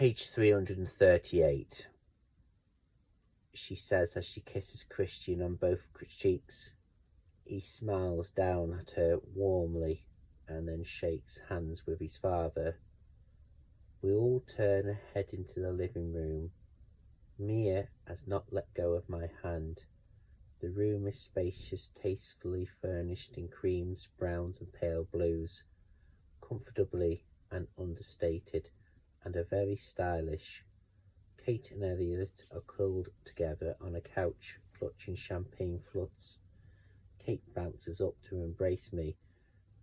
Page 338. She says as she kisses Christian on both cheeks. He smiles down at her warmly and then shakes hands with his father. We all turn and head into the living room. Mia has not let go of my hand. The room is spacious, tastefully furnished in creams, browns and pale blues, comfortably and understated, and are very stylish. Kate and Elliot are curled together on a couch, clutching champagne floods. Kate bounces up to embrace me,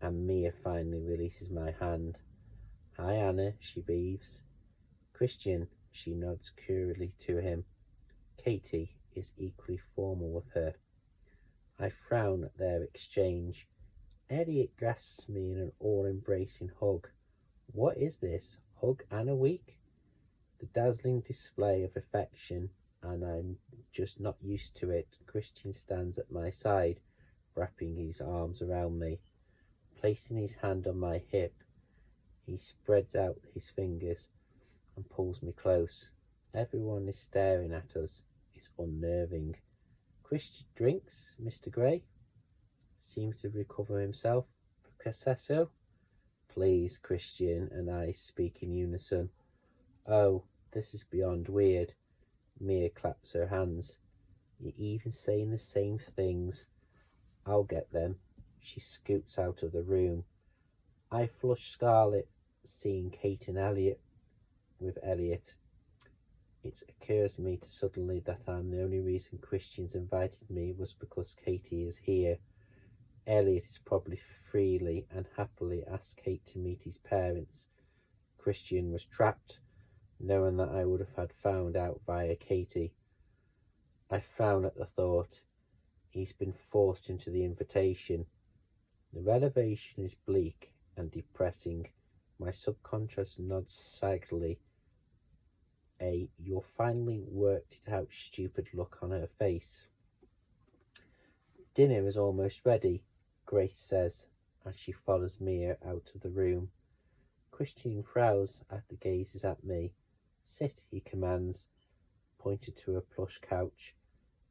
and Mia finally releases my hand. Hi, Anna, she breathes. Christian, she nods curiously to him. Katie is equally formal with her. I frown at their exchange. Elliot grasps me in an all-embracing hug. What is this? Hug Anna week? The dazzling display of affection, and I'm just not used to it. Christian stands at my side, wrapping his arms around me. Placing his hand on my hip, he spreads out his fingers and pulls me close. Everyone is staring at us. It's unnerving. Christian drinks, Mr. Gray? Seems to recover himself. Picasso? Please, Christian and I speak in unison. Oh, this is beyond weird. Mia claps her hands. You're even saying the same things. I'll get them. She scoots out of the room. I flush scarlet, seeing Kate and Elliot with Elliot. It occurs to me suddenly that I'm the only reason Christian's invited me was because Katie is here. Elliot has probably freely and happily asked Kate to meet his parents. Christian was trapped, knowing that I would have had found out via Katie. I frown at the thought. He's been forced into the invitation. The revelation is bleak and depressing. My subconscious nods sagely. You'll finally worked it out stupid look on her face. Dinner is almost ready, Grace says, as she follows Mia out of the room. Christian frowns at the gazes at me. Sit, he commands, pointed to a plush couch,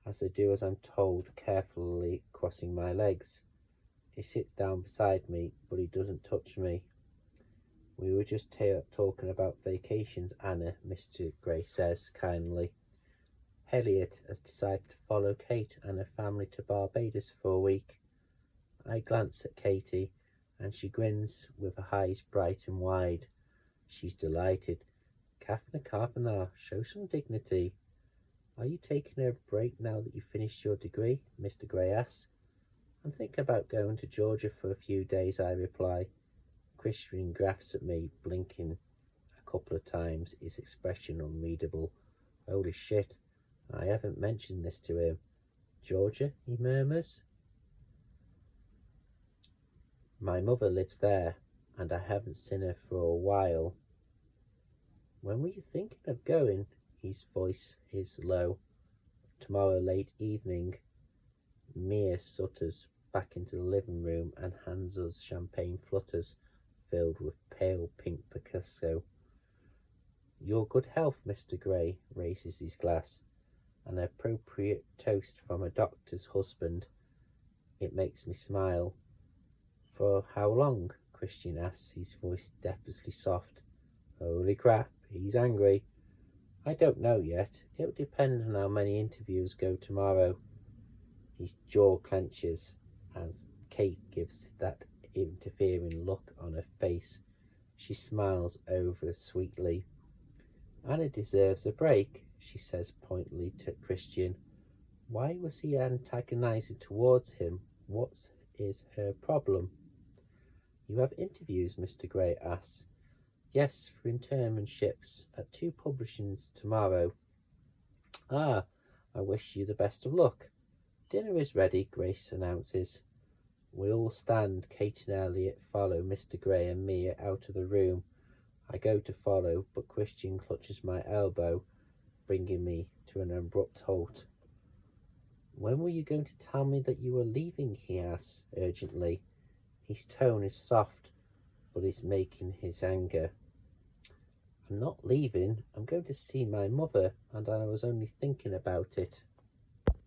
as I do as I'm told, carefully crossing my legs. He sits down beside me, but he doesn't touch me. We were just talking about vacations, Anna, Mr. Gray says kindly. Elliot has decided to follow Kate and her family to Barbados for a week. I glance at Katie, and she grins with her eyes bright and wide. She's delighted. Catherine Carpenter, show some dignity. Are you taking a break now that you've finished your degree? Mr. Gray asks. I'm thinking about going to Georgia for a few days, I reply. Christian grasps at me, blinking a couple of times, his expression unreadable. Holy shit, I haven't mentioned this to him. Georgia, he murmurs. My mother lives there, and I haven't seen her for a while. When were you thinking of going? His voice is low. Tomorrow late evening. Mia sutters back into the living room and hands us champagne flutters filled with pale pink Picasso. Your good health, Mr. Gray raises his glass. An appropriate toast from a doctor's husband. It makes me smile. For how long? Christian asks, his voice deathly soft. Holy crap, he's angry. I don't know yet. It'll depend on how many interviews go tomorrow. His jaw clenches as Kate gives that interfering look on her face. She smiles over sweetly. Anna deserves a break, she says pointedly to Christian. Why was he antagonizing towards him? What is her problem? You have interviews, Mr. Gray asks. Yes, for internships at 2 publishings tomorrow. Ah, I wish you the best of luck. Dinner is ready, Grace announces. We all stand. Kate and Elliot follow Mr. Gray and Mia out of the room. I go to follow, but Christian clutches my elbow, bringing me to an abrupt halt. When were you going to tell me that you were leaving? He asks urgently. His tone is soft, but is making his anger. I'm not leaving. I'm going to see my mother, and I was only thinking about it.